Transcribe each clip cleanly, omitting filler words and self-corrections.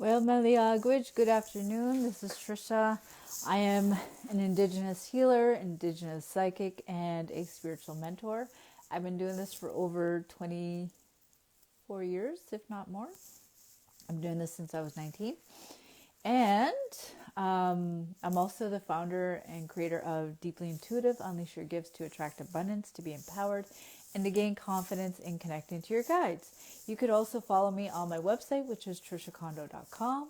Well, Meliagwij, good afternoon. This is Trisha. I am an Indigenous healer, Indigenous psychic, and a spiritual mentor. I've been doing this for over 24 years, if not more. I'm doing this since I was 19. And I'm also the founder and creator of Deeply Intuitive, Unleash Your Gifts to Attract Abundance, to be empowered, and to gain confidence in connecting to your guides. You could also follow me on my website, which is trishacondo.com,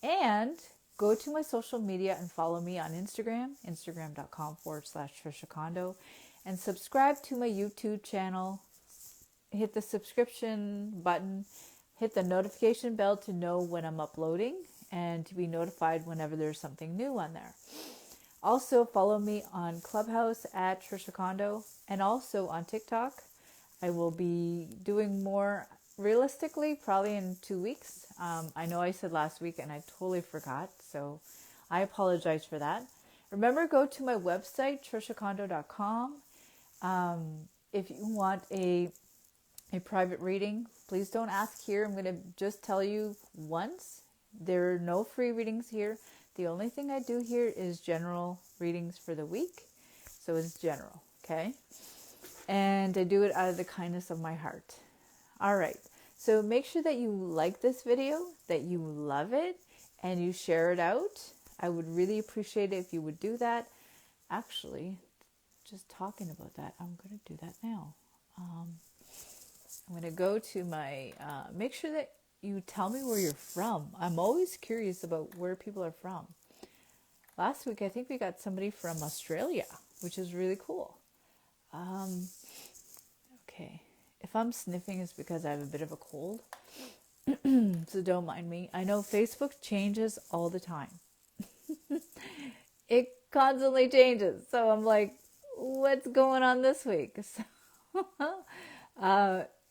and go to my social media and follow me on Instagram, instagram.com/trishacondo, and subscribe to my YouTube channel. Hit the subscription button, hit the notification bell to know when I'm uploading and to be notified whenever there's something new on there. Also, follow me on Clubhouse at trishacondo and also on TikTok. I will be doing more realistically probably in 2 weeks. I know I said last week and I totally forgot, so I apologize for that. Remember, go to my website, trishacondo.com. If you want a private reading, please don't ask here. I'm going to just tell you once. There are no free readings here. The only thing I do here is general readings for the week. So it's general, okay? And I do it out of the kindness of my heart. All right. So make sure that you like this video, that you love it, and you share it out. I would really appreciate it if you would do that. Actually, just talking about that, I'm going to do that now. I'm going to go to my, make sure that you tell me where you're from. I'm always curious about where people are from. Last week, I think we got somebody from Australia, which is really cool. Okay. If I'm sniffing, it's because I have a bit of a cold. So don't mind me. I know Facebook changes all the time. It constantly changes. So I'm like, what's going on this week? So,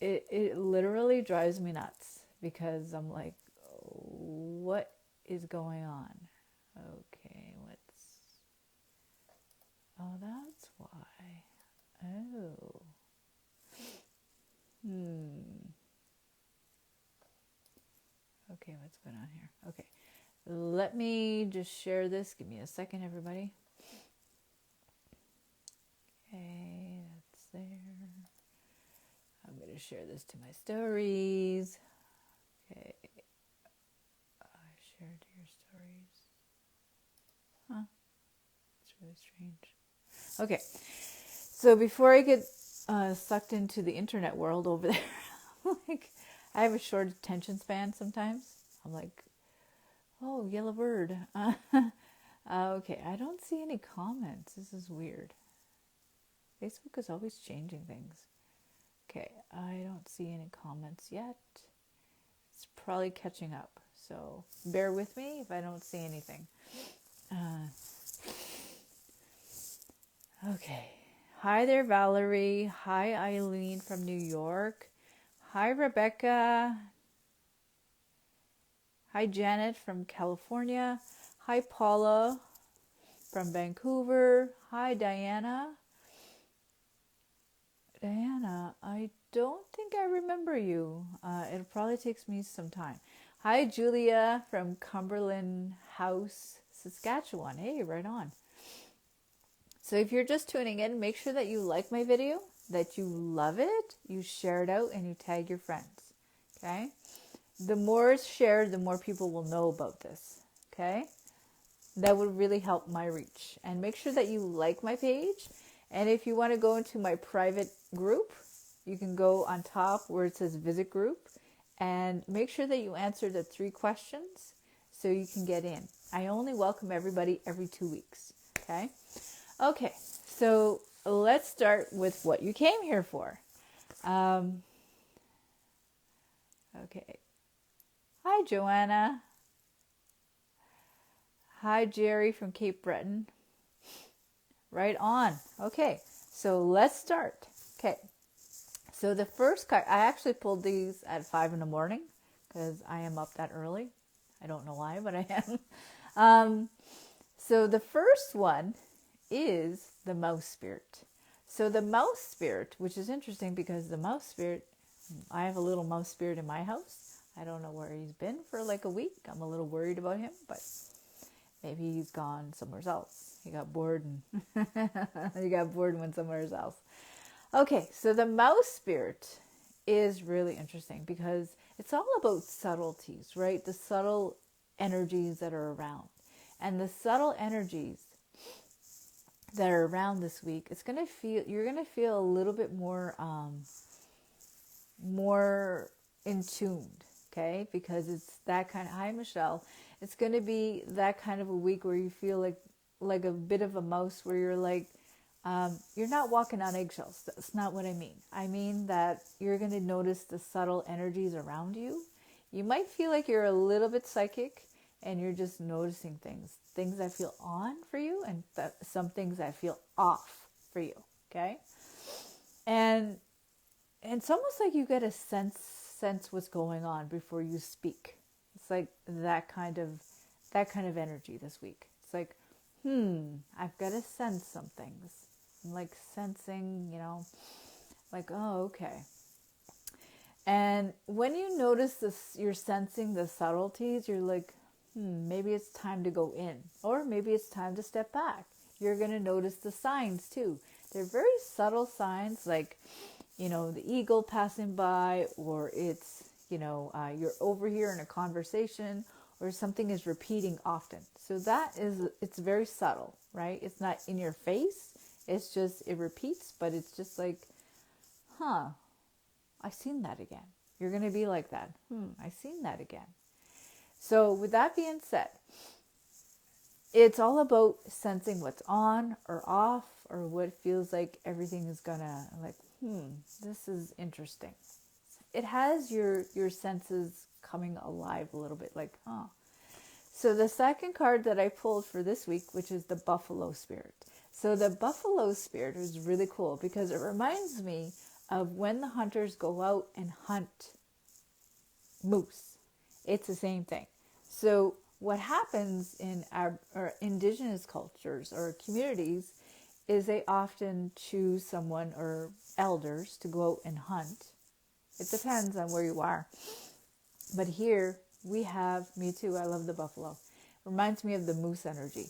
it literally drives me nuts because I'm like, what is going on? Okay, oh, that's why. Oh. Okay, what's going on here? Okay, let me just share this. Give me a second, everybody. Okay, that's there. I'm going to share this to my stories. Okay, I shared your stories. Huh? It's really strange. Okay, so before I get sucked into the internet world over there, like, I have a short attention span sometimes. I'm like, oh, yellow bird. Okay, I don't see any comments. This is weird. Facebook is always changing things. Okay, I don't see any comments yet. It's probably catching up, so bear with me if I don't see anything. Okay. Hi there, Valerie. Hi, Eileen from New York. Hi, Rebecca. Hi, Janet from California. Hi, Paula from Vancouver. Hi, Diana. Diana, I don't think I remember you. It probably takes me some time. Hi, Julia from Cumberland House, Saskatchewan. Hey, right on. So if you're just tuning in, make sure that you like my video, that you love it, you share it out, and you tag your friends. Okay? The more it's shared, the more people will know about this. Okay? That would really help my reach. And make sure that you like my page. And if you want to go into my private group, you can go on top where it says visit group and make sure that you answer the 3 questions so you can get in. I only welcome everybody every 2 weeks. Okay? Okay, so let's start with what you came here for. Okay. Hi, Joanna. Hi, Jerry from Cape Breton. Right on. Okay, so let's start. Okay, so the first card, I actually pulled these at 5 in the morning because I am up that early. I don't know why, but I am. So the first one is the mouse spirit. So the mouse spirit, which is interesting because the mouse spirit, I have a little mouse spirit in my house. I don't know where he's been for like a week. I'm a little worried about him, but maybe he's gone somewhere else. He got bored and he got bored and went somewhere else. Okay, so the mouse spirit is really interesting because it's all about subtleties, right? The subtle energies that are around. And the subtle energies that are around this week, you're gonna feel a little bit more more in tuned, okay? Because it's that kind of, hi Michelle, it's gonna be that kind of a week where you feel like a bit of a mouse, where you're like, you're not walking on eggshells. That's not what I mean. I mean that you're going to notice the subtle energies around you. You might feel like you're a little bit psychic and you're just noticing things that feel on for you, and some things that feel off for you. Okay. And it's almost like you get a sense what's going on before you speak. It's like that kind of energy this week. It's like, I've got to sense some things. I'm like sensing, like, oh, okay. And when you notice this, you're sensing the subtleties, you're like, maybe it's time to go in, or maybe it's time to step back. You're going to notice the signs too. They're very subtle signs, like, the eagle passing by, or it's, you're over here in a conversation, or something is repeating often. So it's very subtle, right? It's not in your face. It's just, it repeats, but it's just like, I've seen that again. You're going to be like that. I've seen that again. So with that being said, it's all about sensing what's on or off, or what feels like everything is gonna, like, this is interesting. It has your senses coming alive a little bit, like, So the second card that I pulled for this week, which is the buffalo spirit. So the buffalo spirit is really cool because it reminds me of when the hunters go out and hunt moose. It's the same thing. So what happens in our indigenous cultures or communities is they often choose someone or elders to go out and hunt. It depends on where you are. But here we have, me too, I love the buffalo. Reminds me of the moose energy.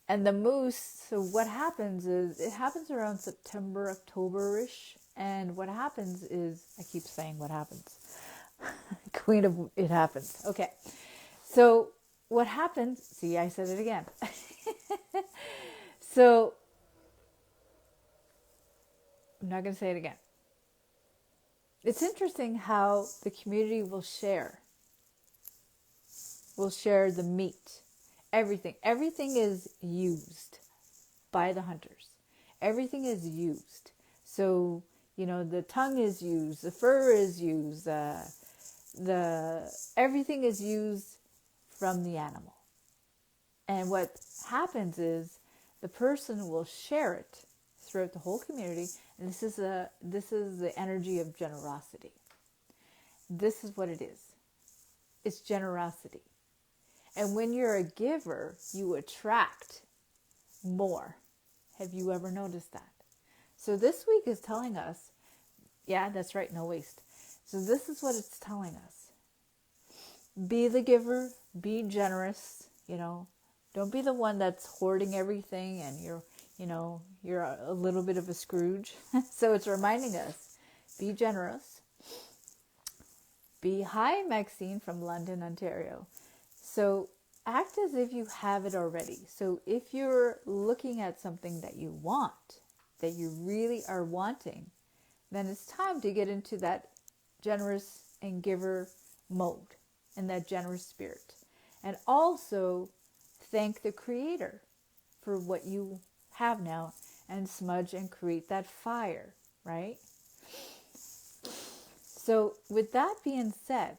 And the moose, so what happens is, it happens around September, October-ish. And what happens is, I keep saying what happens. Queen of it happens. Okay. So what happens, see, I said it again. So, I'm not going to say it again. It's interesting how the community will share the meat. Everything is used by the hunters. Everything is used. So, the tongue is used, the fur is used, everything is used from the animal. And what happens is the person will share it throughout the whole community, and this is the energy of generosity. This is what it is. It's generosity. And when you're a giver, you attract more. Have you ever noticed that? So this week is telling us, yeah, that's right, no waste. So this is what it's telling us. Be the giver, be generous, Don't be the one that's hoarding everything and you're a little bit of a Scrooge. So it's reminding us, be generous. Hi, Maxine from London, Ontario. So act as if you have it already. So if you're looking at something that you want, that you really are wanting, then it's time to get into that generous and giver mode and that generous spirit. And also thank the Creator for what you have now and smudge and create that fire, right? So with that being said,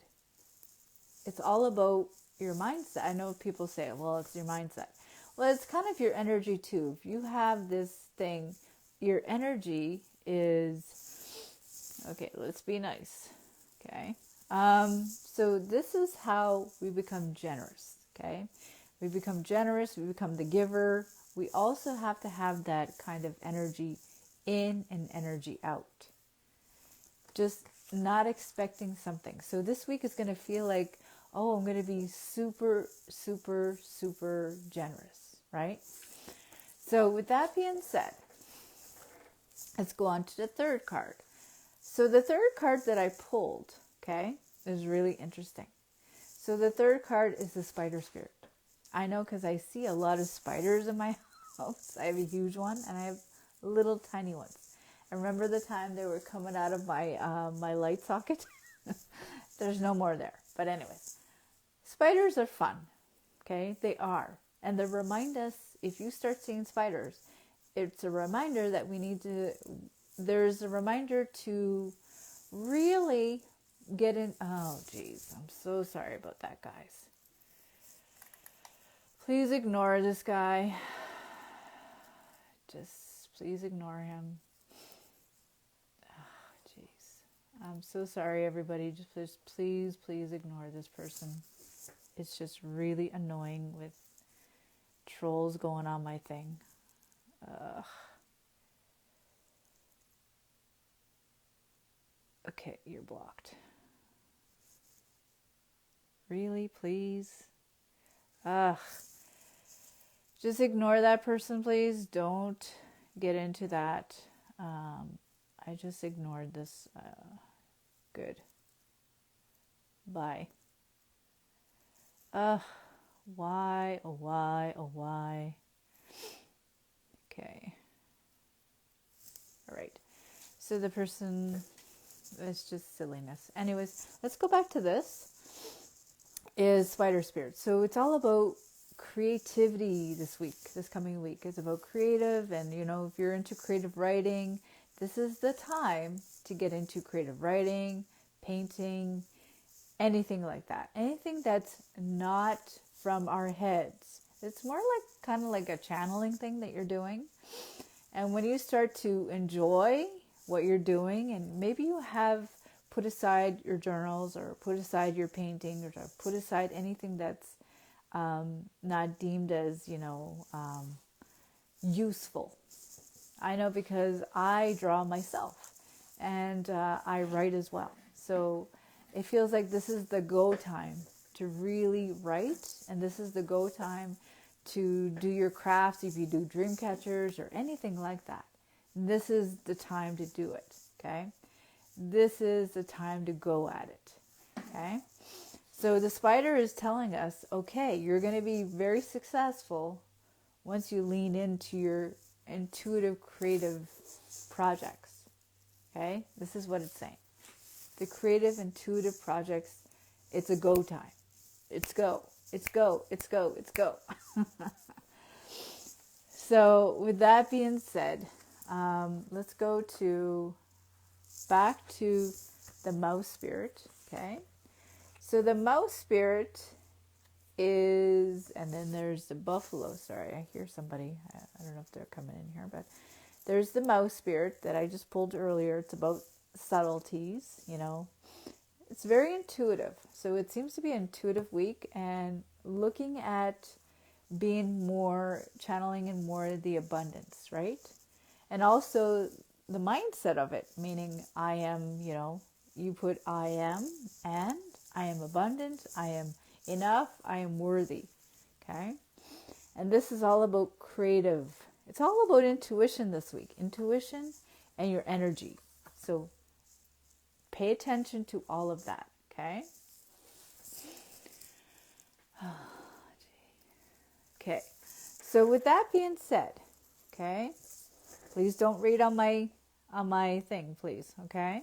it's all about your mindset. I know people say, well, it's your mindset. Well, it's kind of your energy too. If you have this thing, your energy is, okay, let's be nice. Okay. So this is how we become generous. Okay. We become generous. We become the giver. We also have to have that kind of energy in and energy out. Just not expecting something. So this week is going to feel like, oh, I'm going to be super, super, super generous, right? So with that being said, let's go on to the third card. So the third card that I pulled, okay, is really interesting. So the third card is the spider spirit. I know because I see a lot of spiders in my house. I have a huge one and I have little tiny ones. I remember the time they were coming out of my my light socket. There's no more there. But anyways, spiders are fun. Okay, they are. And they remind us, if you start seeing spiders, it's a reminder that we need to, there's a reminder to really get in. Oh, geez. I'm so sorry about that, guys. Please ignore this guy. Just please ignore him. Oh, jeez. I'm so sorry, everybody. Just please ignore this person. It's just really annoying with trolls going on my thing. Okay, you're blocked. Really, please? Ugh. Just ignore that person, please. Don't get into that. I just ignored this. Good. Bye. Why? Oh, why? Oh, why? Okay. All right. So the person, it's just silliness. Anyways, let's go back to this. Is spider spirit. So it's all about creativity this week, this coming week. It's about creative, and if you're into creative writing, this is the time to get into creative writing, painting, anything like that. Anything that's not from our heads. It's more like kind of like a channeling thing that you're doing. And when you start to enjoy what you're doing, and maybe you have put aside your journals or put aside your painting or put aside anything that's not deemed as, useful. I know because I draw myself and I write as well. So it feels like this is the go time to really write, and this is the go time to do your crafts if you do dream catchers or anything like that. This is the time to do it, okay? This is the time to go at it, okay? So the spider is telling us, okay, you're going to be very successful once you lean into your intuitive, creative projects, okay? This is what it's saying. The creative, intuitive projects, it's a go time. It's go. It's go. It's go. It's go. So with that being said, let's go back to the mouse spirit, okay? So the mouse spirit is, and then there's the buffalo. Sorry, I hear somebody. I don't know if they're coming in here, but there's the mouse spirit that I just pulled earlier. It's about subtleties, It's very intuitive. So it seems to be an intuitive week, and looking at being more, channeling in more the abundance, right? And also the mindset of it, meaning I am, you put I am, and I am abundant, I am enough, I am worthy, okay? And this is all about creative. It's all about intuition this week. Intuition and your energy. So pay attention to all of that, okay? Okay, so with that being said, okay, please don't read on my thing, please, okay?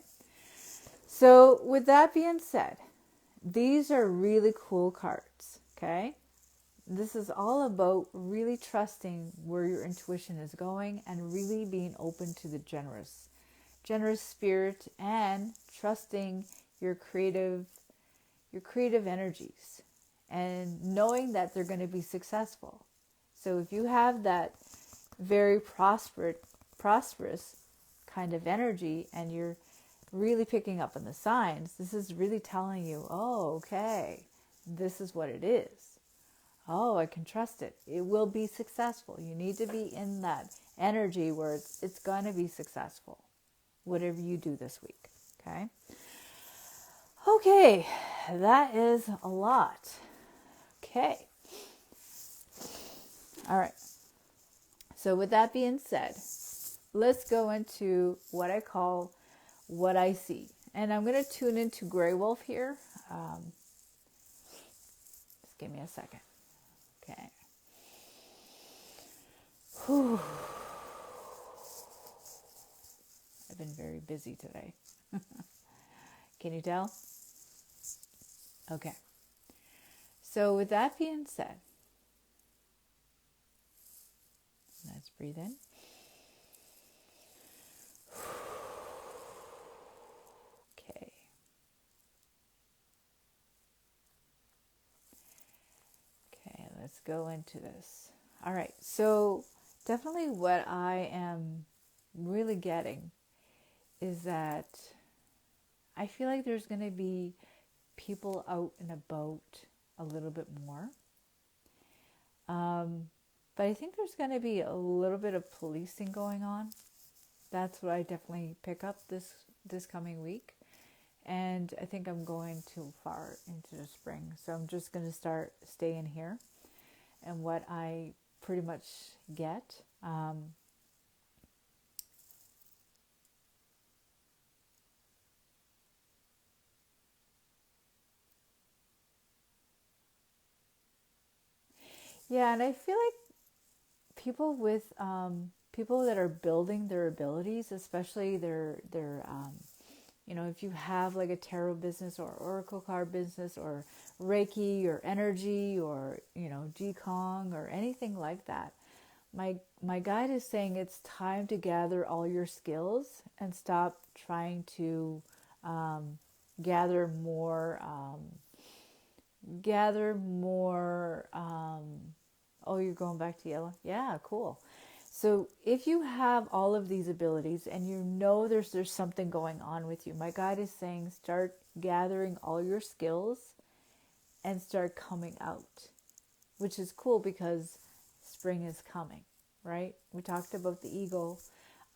So with that being said, these are really cool cards, okay? This is all about really trusting where your intuition is going and really being open to the generous spirit and trusting your creative energies and knowing that they're going to be successful. So if you have that very prosperous kind of energy and you're really picking up on the signs, this is really telling you, oh, okay, this is what it is. Oh, I can trust it. It will be successful. You need to be in that energy where it's going to be successful, whatever you do this week, okay? Okay, that is a lot. Okay. All right. So with that being said, let's go into what I call what I see. And I'm going to tune into Grey Wolf here. Just give me a second. Okay. Whew. I've been very busy today. Can you tell? Okay. So with that being said, let's breathe in. Okay. Okay, let's go into this. All right. So definitely what I am really getting is that I feel like there's going to be people out and about a little bit more. But I think there's going to be a little bit of policing going on. That's what I definitely pick up this coming week. And I think I'm going too far into the spring. So I'm just going to start staying here. And what I pretty much get, yeah, and I feel like people that are building their abilities, especially their if you have like a tarot business or oracle card business or Reiki or energy or Qigong or anything like that, my guide is saying it's time to gather all your skills and stop trying to gather more. Gather more. Oh, you're going back to yellow? Yeah, cool. So if you have all of these abilities and you know there's something going on with you, my guide is saying start gathering all your skills and start coming out, which is cool because spring is coming, right? We talked about the eagle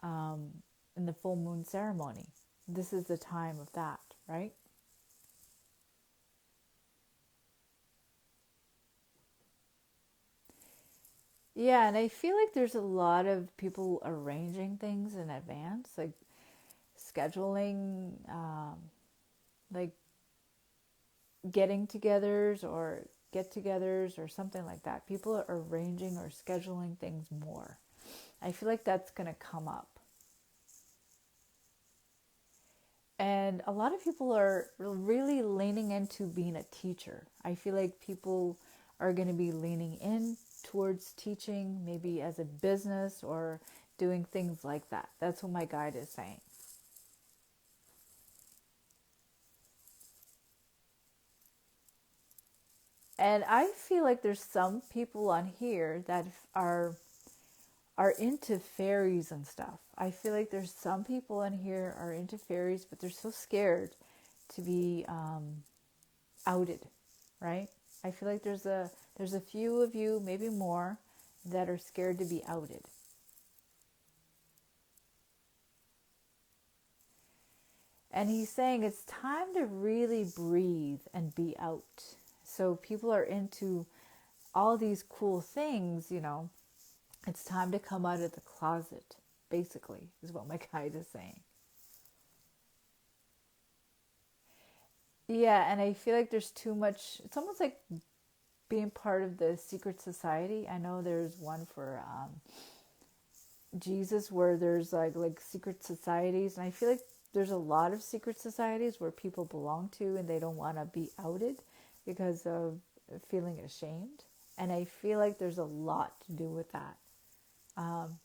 in the full moon ceremony. This is the time of that, right? Yeah, and I feel like there's a lot of people arranging things in advance, like scheduling, like getting togethers or get togethers or something like that. People are arranging or scheduling things more. I feel like that's going to come up. And a lot of people are really leaning into being a teacher. I feel like people are going to be leaning in towards teaching, maybe as a business or doing things like that. That's what my guide is saying. And I feel like there's some people on here that are into fairies and stuff. I feel like there's some people on here are into fairies, but they're so scared to be outed, right? I feel like there's a few of you, maybe more, that are scared to be outed. And he's saying it's time to really breathe and be out. So people are into all these cool things, it's time to come out of the closet, basically, is what my guide is saying. Yeah, and I feel like there's too much, it's almost like being part of the secret society. I know there's one for Jesus where there's like secret societies, and I feel like there's a lot of secret societies where people belong to and they don't want to be outed because of feeling ashamed. And I feel like there's a lot to do with that. Um,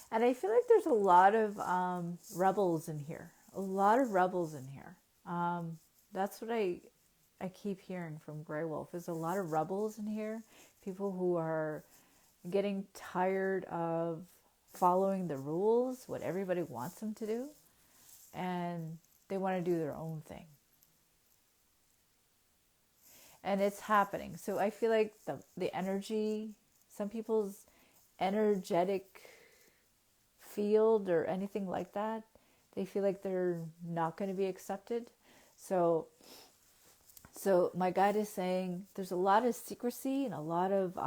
and I feel like there's a lot of rebels in here. A lot of rebels in here. That's what I keep hearing from Grey Wolf. There's a lot of rebels in here. People who are getting tired of following the rules, what everybody wants them to do, and they want to do their own thing. and it's happening. So I feel like the energy, some people's energetic field or anything like that, they feel like they're not going to be accepted. So my guide is saying there's a lot of secrecy and a lot of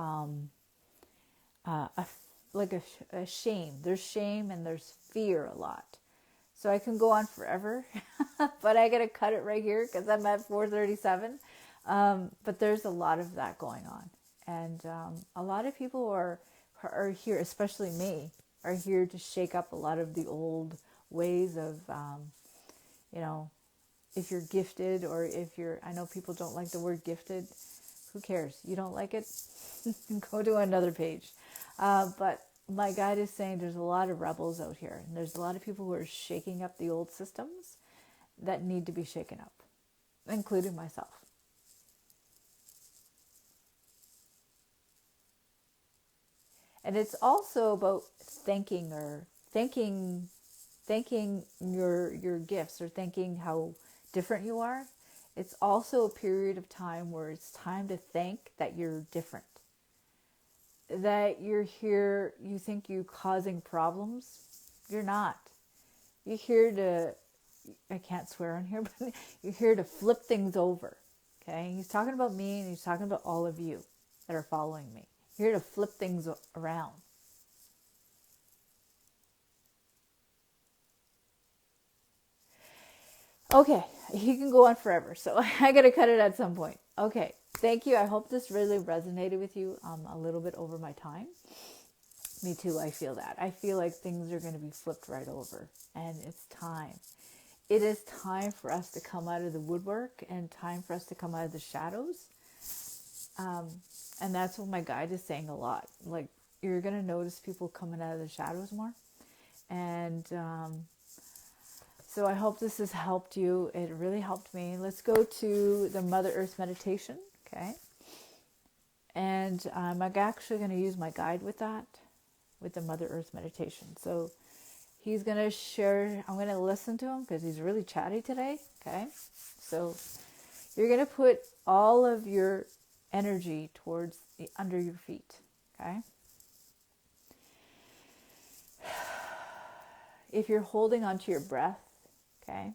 a shame. There's shame and there's fear a lot. So I can go on forever, but I gotta cut it right here because I'm at 4:37. But there's a lot of that going on, and a lot of people are here, especially me, are here to shake up a lot of the old ways of, if you're gifted or if you're, I know people don't like the word gifted. Who cares? You don't like it? Go to another page. But my guide is saying there's a lot of rebels out here, and there's a lot of people who are shaking up the old systems that need to be shaken up, including myself. And it's also about thanking your gifts, or thanking how different you are. It's also a period of time where it's time to thank that you're different. That you're here, you think you're causing problems. You're not. You're here to, I can't swear on here, but you're here to flip things over. Okay? He's talking about me, and he's talking about all of you that are following me. You're here to flip things around. Okay, he can go on forever, so I gotta cut it at some point. Okay, thank you. I hope this really resonated with you. A little bit over my time. Me too, I feel that. I feel like things are going to be flipped right over, and it's time. It is time for us to come out of the woodwork, and time for us to come out of the shadows. And that's what my guide is saying a lot. Like, you're going to notice people coming out of the shadows more. And so I hope this has helped you. It really helped me. Let's go to the Mother Earth meditation, okay? And I'm actually going to use my guide with that, with the Mother Earth meditation. So he's going to share, I'm going to listen to him because he's really chatty today, okay? So you're going to put all of your energy towards under your feet, okay? If you're holding onto your breath, okay,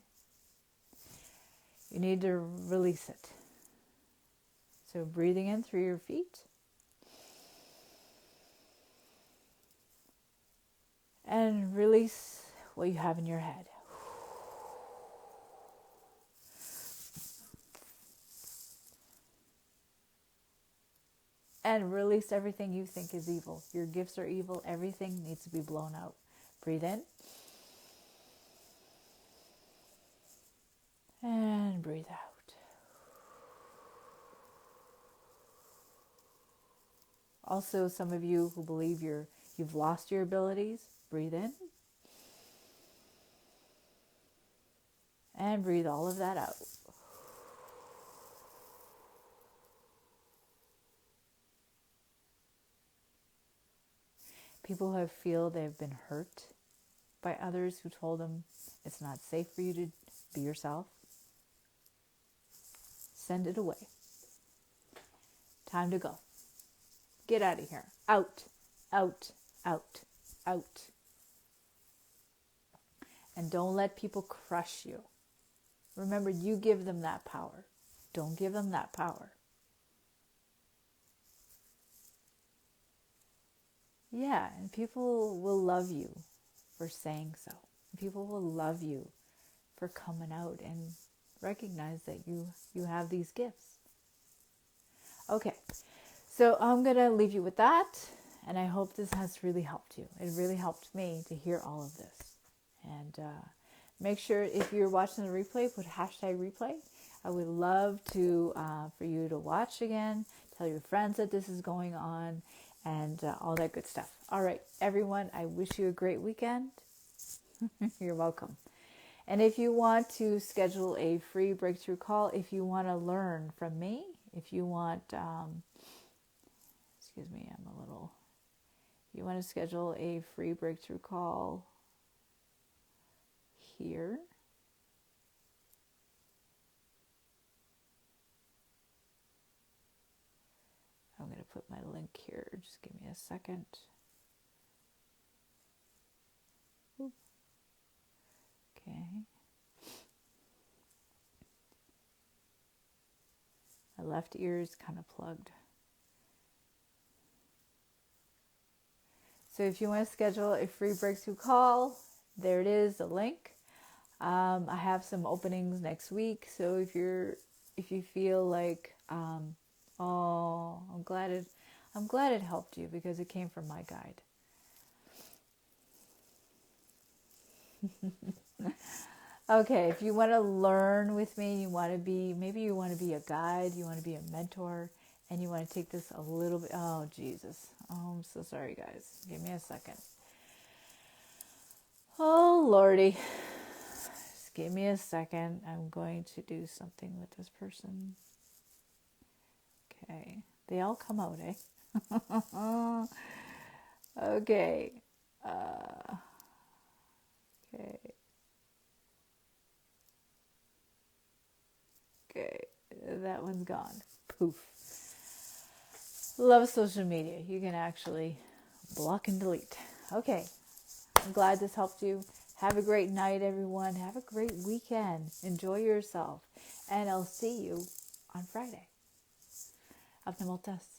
you need to release it. So breathing in through your feet. And release what you have in your head. And release everything you think is evil. Your gifts are evil. Everything needs to be blown out. Breathe in. And breathe out. Also, some of you who believe you've lost your abilities, breathe in. And breathe all of that out. People who feel they've been hurt by others who told them it's not safe for you to be yourself, send it away. Time to go. Get out of here. Out, out, out, out. And don't let people crush you. Remember, you give them that power. Don't give them that power. Yeah, and people will love you for saying so. People will love you for coming out and recognize that you have these gifts. Okay, so I'm going to leave you with that, and I hope this has really helped you. It really helped me to hear all of this. And make sure, if you're watching the replay, put #replay. I would love to for you to watch again, tell your friends that this is going on, and all that good stuff. All right, everyone, I wish you a great weekend. You're welcome. And if you want to schedule a free breakthrough call, if you want to learn from me, if you want, you want to schedule a free breakthrough call here. put my link here. Just give me a second. Oop. Okay. My left ear is kind of plugged. So if you want to schedule a free breakthrough call, there it is, the link. I have some openings next week, so if you feel like, oh, I'm glad it helped you because it came from my guide. Okay, if you want to learn with me, maybe you want to be a guide, you want to be a mentor, and you want to take this a little bit. Oh, Jesus. Oh, I'm so sorry, guys. Give me a second. Oh, Lordy. Just give me a second. I'm going to do something with this person. Okay. They all come out, eh? Okay. Okay. Okay. That one's gone. Poof. Love social media. You can actually block and delete. Okay. I'm glad this helped you. Have a great night, everyone. Have a great weekend. Enjoy yourself. And I'll see you on Friday. Auf eine Maltas.